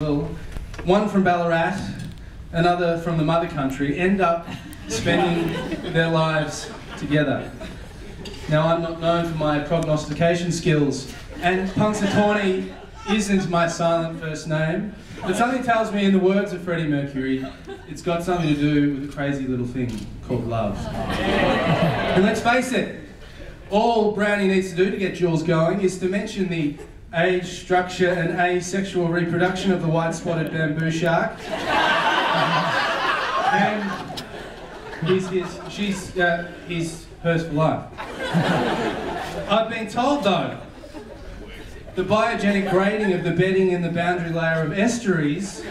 One from Ballarat, another from the mother country, end up spending their lives together. Now, I'm not known for my prognostication skills, and Punxsutawney isn't my silent first name, but something tells me, in the words of Freddie Mercury, it's got something to do with a crazy little thing called love. And let's face it, all Brownie needs to do to get Jules going is to mention the age, structure and asexual reproduction of the white-spotted bamboo shark. And she's hers for life. I've been told, though, the biogenic grading of the bedding in the boundary layer of estuaries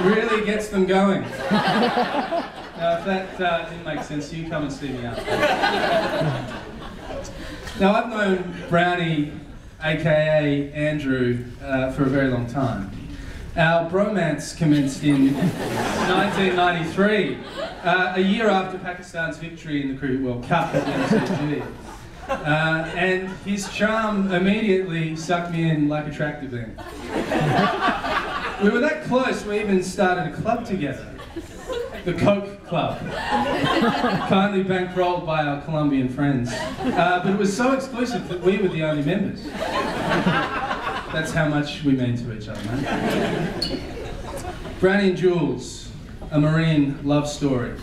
really gets them going. Now, if that didn't make sense to you, come and see me out. Now, I've known Brownie, aka Andrew, for a very long time. Our bromance commenced in 1993, a year after Pakistan's victory in the Cricket World Cup at the MCG. And his charm immediately sucked me in like a tractor beam. We were that close, we even started a club together. The Coke Club, kindly bankrolled by our Colombian friends. But it was so exclusive that we were the only members. That's how much we mean to each other, mate. Brownie and Jules, a marine love story.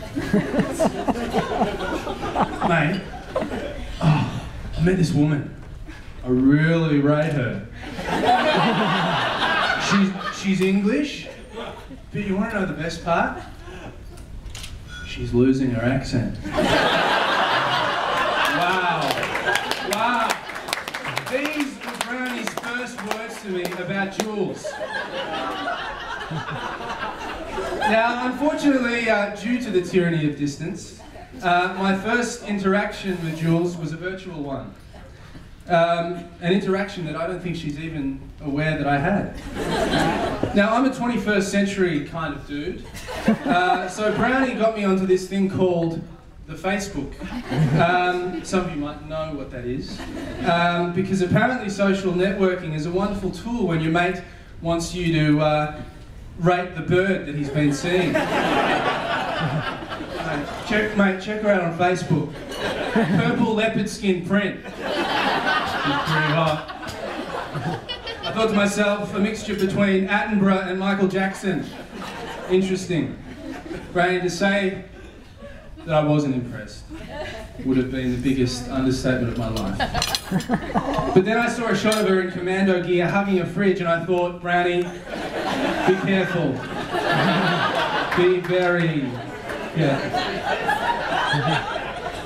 Mate, I met this woman. I really rate her. She's English, but you want to know the best part? She's losing her accent. Wow. These were Brownie's first words to me about Jules. Now, unfortunately, due to the tyranny of distance, my first interaction with Jules was a virtual one. An interaction that I don't think she's even aware that I had. Now, I'm a 21st century kind of dude, so Brownie got me onto this thing called the Facebook. Some of you might know what that is, because apparently social networking is a wonderful tool when your mate wants you to rate the bird that he's been seeing. Check her out on Facebook. Purple leopard skin print. She's pretty hot. I thought to myself, a mixture between Attenborough and Michael Jackson. Interesting. Brownie, to say that I wasn't impressed would have been the biggest understatement of my life. But then I saw a shot of her in commando gear hugging a fridge and I thought, Brownie, be careful. Be very careful.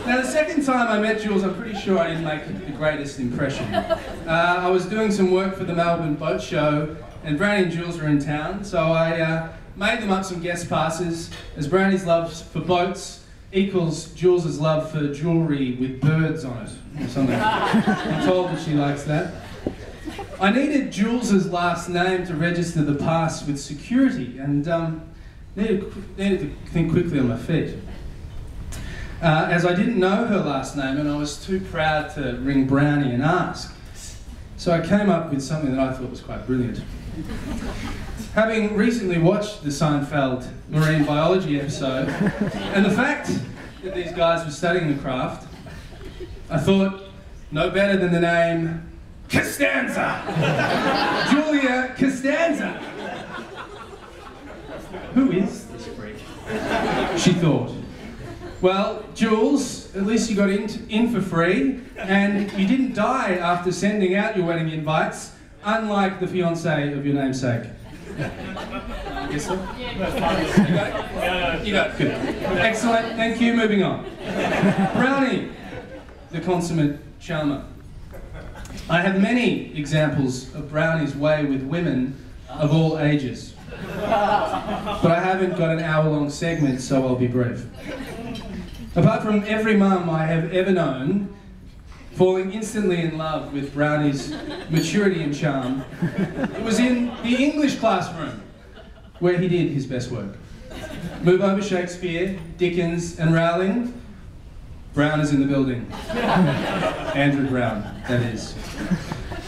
Now, the second time I met Jules, I'm pretty sure I didn't make the greatest impression. I was doing some work for the Melbourne Boat Show, and Brownie and Jules were in town, so I made them up some guest passes, as Brownie's love for boats equals Jules' love for jewellery with birds on it, or something. I'm told that she likes that. I needed Jules' last name to register the pass with security, and needed to think quickly on my feet. As I didn't know her last name and I was too proud to ring Brownie and ask. So I came up with something that I thought was quite brilliant. Having recently watched the Seinfeld marine biology episode, and the fact that these guys were studying the craft, I thought no better than the name Costanza! Julia Costanza! Who is this freak? She thought. Well, Jules, at least you got in for free, and you didn't die after sending out your wedding invites, unlike the fiancé of your namesake. Yes, sir? You got it? Good. Excellent, thank you, moving on. Brownie, the consummate charmer. I have many examples of Brownie's way with women of all ages. But I haven't got an hour-long segment, so I'll be brief. Apart from every mum I have ever known falling instantly in love with Brownie's maturity and charm, it was in the English classroom where he did his best work. Move over Shakespeare, Dickens and Rowling, Brown is in the building. Andrew Brown, that is.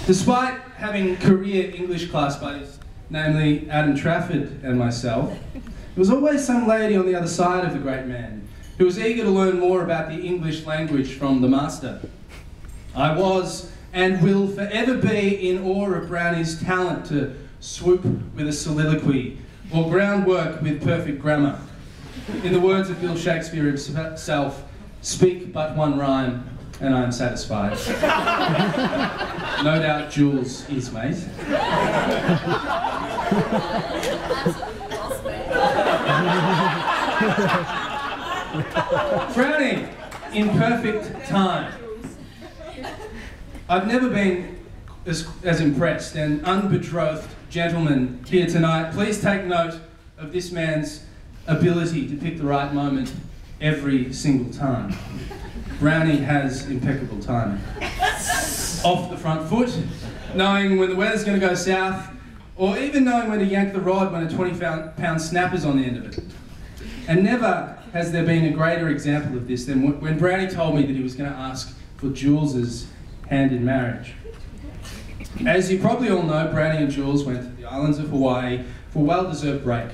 Despite having career English class buddies namely Adam Trafford and myself, there was always some lady on the other side of the great man who was eager to learn more about the English language from the master. I was and will forever be in awe of Brownie's talent to swoop with a soliloquy or groundwork with perfect grammar. In the words of Bill Shakespeare himself, speak but one rhyme and I am satisfied. No doubt Jules is, mate. Brownie, in perfect time. I've never been as impressed. An unbetrothed gentleman here tonight, please take note of this man's ability to pick the right moment every single time. Brownie has impeccable timing. Off the front foot, knowing when the weather's going to go south, or even knowing when to yank the rod when a 20-pound snapper's on the end of it. And never has there been a greater example of this than when Brownie told me that he was going to ask for Jules's hand in marriage. As you probably all know, Brownie and Jules went to the islands of Hawaii for a well-deserved break.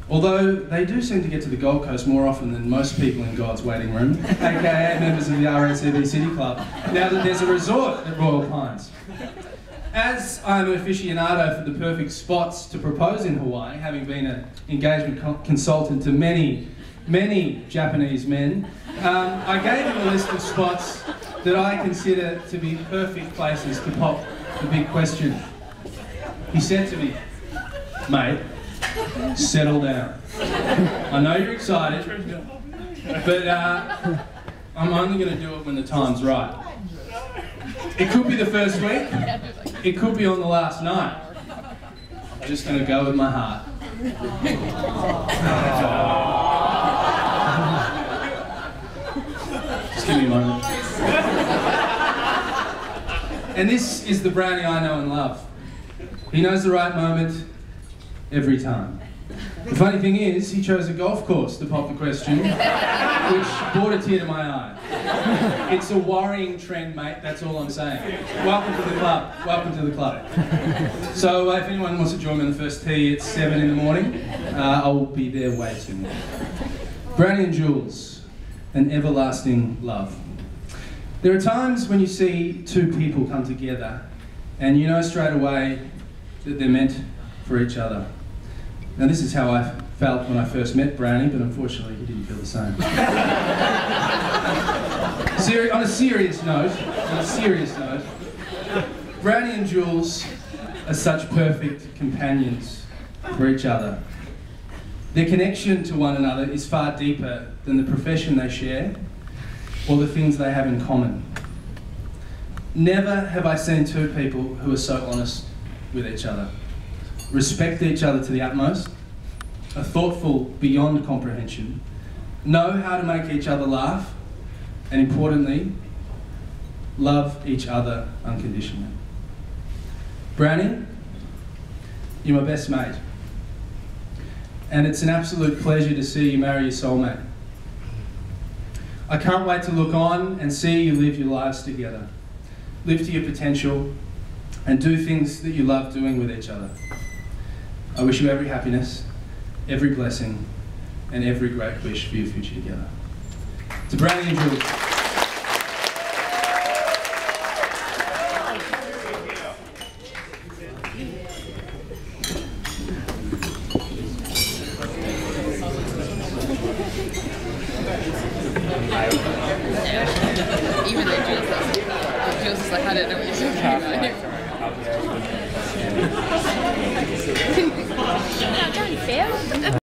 Although they do seem to get to the Gold Coast more often than most people in God's waiting room, aka members of the RACV City Club, now that there's a resort at Royal Pines. As I'm an aficionado for the perfect spots to propose in Hawaii, having been an engagement consultant to many Japanese men, I gave him a list of spots that I consider to be perfect places to pop the big question. He said to me, mate, settle down. I know you're excited, but I'm only going to do it when the time's right. It could be the first week, it could be on the last night. I'm just going to go with my heart. Just give me a moment. And this is the Brownie I know and love. He knows the right moment every time. The funny thing is, he chose a golf course to pop the question, which brought a tear to my eye. It's a worrying trend, mate, that's all I'm saying. Welcome to the club, welcome to the club. So if anyone wants to join me on the first tee at 7 in the morning, I will be there waiting. Brownie and Jules, an everlasting love. There are times when you see two people come together and you know straight away that they're meant for each other. Now this is how I felt when I first met Brownie, but unfortunately he didn't feel the same. On a serious note, Brownie and Jules are such perfect companions for each other. Their connection to one another is far deeper than the profession they share or the things they have in common. Never have I seen two people who are so honest with each other, respect each other to the utmost, are thoughtful beyond comprehension, know how to make each other laugh, and importantly, love each other unconditionally. Brownie, you're my best mate, and it's an absolute pleasure to see you marry your soulmate. I can't wait to look on and see you live your lives together, live to your potential, and do things that you love doing with each other. I wish you every happiness, every blessing, and every great wish for your future together. To Brownie and Jules. Even though Jules is like, I don't know what you're talking about.